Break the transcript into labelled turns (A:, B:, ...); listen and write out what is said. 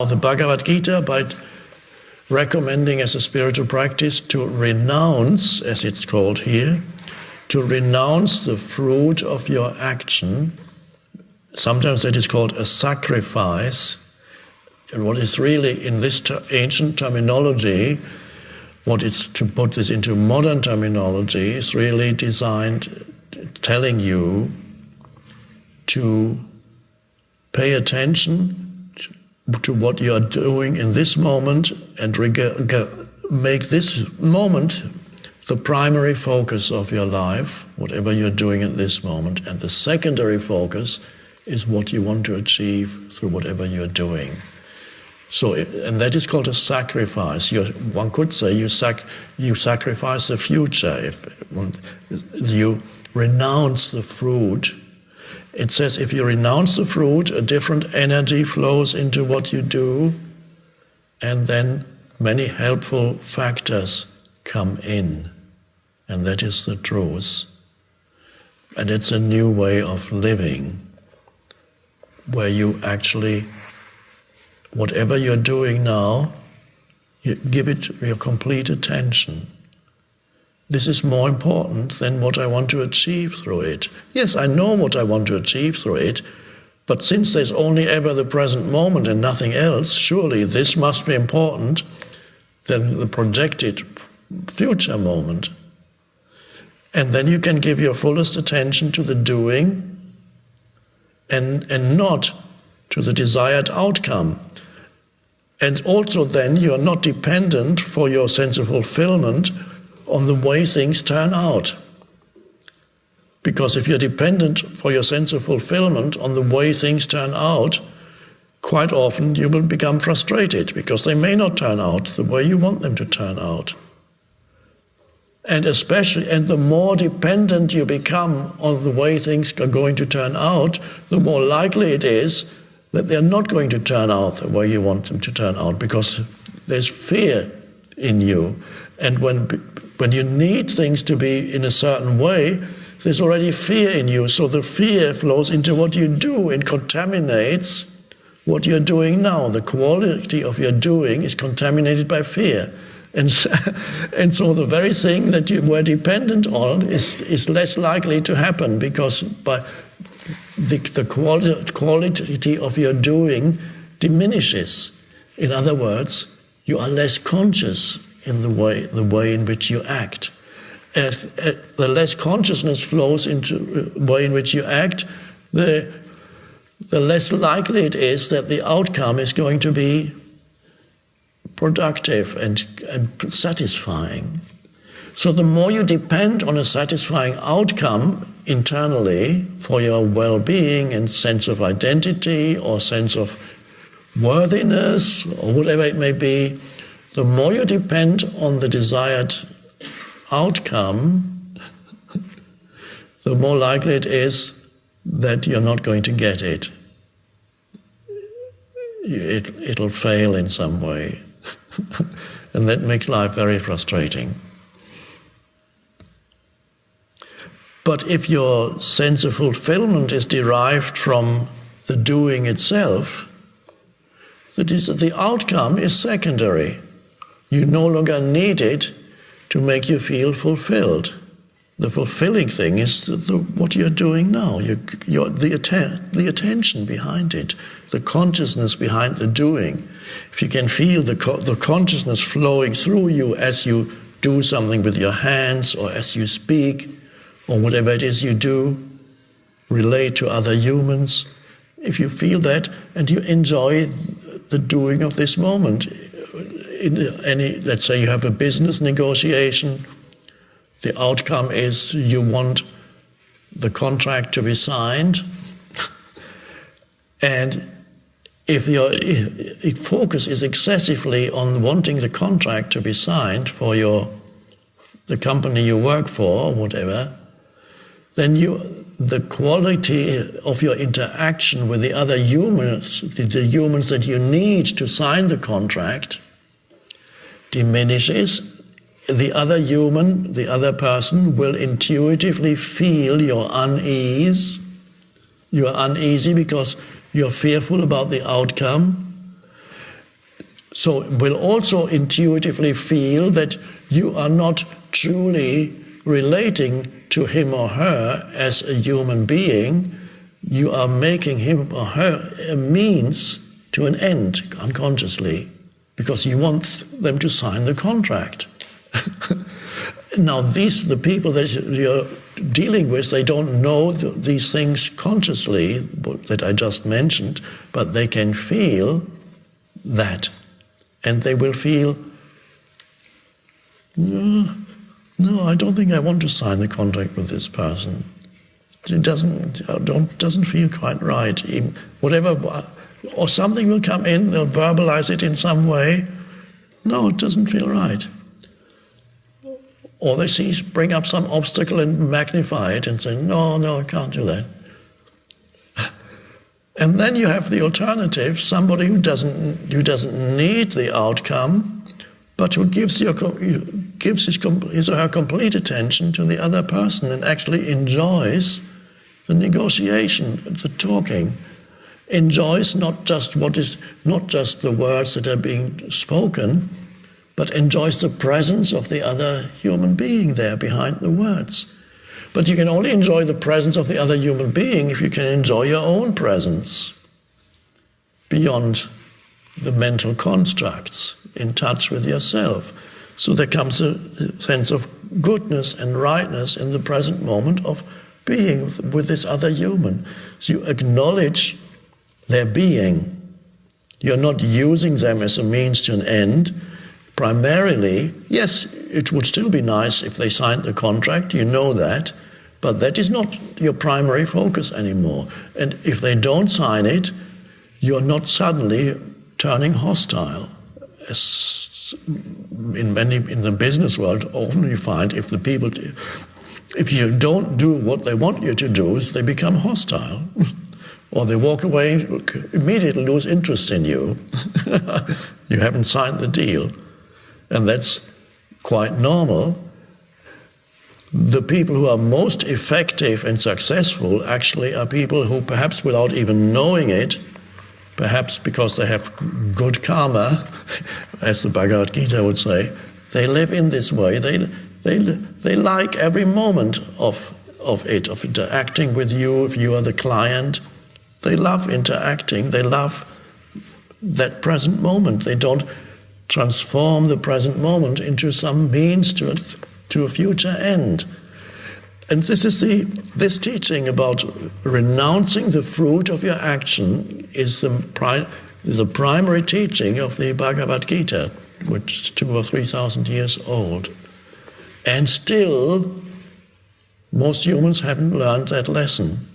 A: the Bhagavad Gita by recommending as a spiritual practice to renounce, as it's called here, to renounce the fruit of your action. Sometimes it is called a sacrifice. And what is really, in this ancient terminology, what is, to put this into modern terminology, is really designed telling you to pay attention to what you are doing in this moment and make this moment the primary focus of your life, whatever you're doing at this moment, and the secondary focus is what you want to achieve through whatever you're doing. So, and that is called a sacrifice. One could say you sacrifice the future if you renounce the fruit. It says if you renounce the fruit, a different energy flows into what you do, and then many helpful factors come in. And that is the truth. And it's a new way of living, where you actually, whatever you're doing now, you give it your complete attention. This is more important than what I want to achieve through it. Yes, I know what I want to achieve through it, but since there's only ever the present moment and nothing else, surely this must be important than the projected future moment. And then you can give your fullest attention to the doing and not to the desired outcome. And also then you're not dependent for your sense of fulfillment on the way things turn out. Because if you're dependent for your sense of fulfillment on the way things turn out, quite often you will become frustrated because they may not turn out the way you want them to turn out. And the more dependent you become on the way things are going to turn out, the more likely it is that they're not going to turn out the way you want them to turn out, because there's fear in you. And when you need things to be in a certain way, there's already fear in you. So the fear flows into what you do and contaminates what you're doing now. The quality of your doing is contaminated by fear. And so the very thing that you were dependent on is less likely to happen, because by the quality of your doing diminishes. In other words, you are less conscious in the way in which you act. The less consciousness flows into the way in which you act, the less likely it is that the outcome is going to be productive and satisfying. So the more you depend on a satisfying outcome internally for your well-being and sense of identity or sense of worthiness or whatever it may be, the more you depend on the desired outcome, the more likely it is that you're not going to get it. It'll fail in some way. And that makes life very frustrating. But if your sense of fulfillment is derived from the doing itself, that is, the outcome is secondary. You no longer need it to make you feel fulfilled. The fulfilling thing is what you're doing now, the attention behind it, the consciousness behind the doing. If you can feel the consciousness flowing through you as you do something with your hands or as you speak or whatever it is you do, relate to other humans, if you feel that and you enjoy the doing of this moment, let's say you have a business negotiation, the outcome is you want the contract to be signed, and if your focus is excessively on wanting the contract to be signed for the company you work for or whatever, then the quality of your interaction with the other humans, the humans that you need to sign the contract, diminishes. The other human, the other person will intuitively feel your unease. You are uneasy because you're fearful about the outcome. So will also intuitively feel that you are not truly relating to him or her as a human being. You are making him or her a means to an end unconsciously, because you want them to sign the contract. Now, the people that you're dealing with, they don't know these things consciously that I just mentioned, but they can feel that. And they will feel, no, I don't think I want to sign the contract with this person. It doesn't feel quite right. Even whatever, or something will come in, they'll verbalize it in some way. No, it doesn't feel right. Or they bring up some obstacle and magnify it and say, no, I can't do that. And then you have the alternative, somebody who doesn't need the outcome, but who gives his or her complete attention to the other person and actually enjoys the negotiation, the talking, enjoys not just the words that are being spoken, but enjoys the presence of the other human being there behind the words. But you can only enjoy the presence of the other human being if you can enjoy your own presence beyond the mental constructs, in touch with yourself. So there comes a sense of goodness and rightness in the present moment of being with this other human. So you acknowledge their being. You're not using them as a means to an end. Primarily, yes, it would still be nice if they signed the contract, you know that, but that is not your primary focus anymore. And if they don't sign it, you're not suddenly turning hostile. As in the business world, often you find if you don't do what they want you to do, they become hostile. Or they walk away, immediately lose interest in you. You haven't signed the deal. And that's quite normal. The people who are most effective and successful actually are people who, perhaps without even knowing it, perhaps because they have good karma, as the Bhagavad Gita would say, they live in this way. They like every moment of interacting with you. If you are the client, they love interacting. They love that present moment. They don't transform the present moment into some means to a future end. And this teaching about renouncing the fruit of your action is the primary teaching of the Bhagavad Gita, which is 2,000 or 3,000 years old. And still, most humans haven't learned that lesson.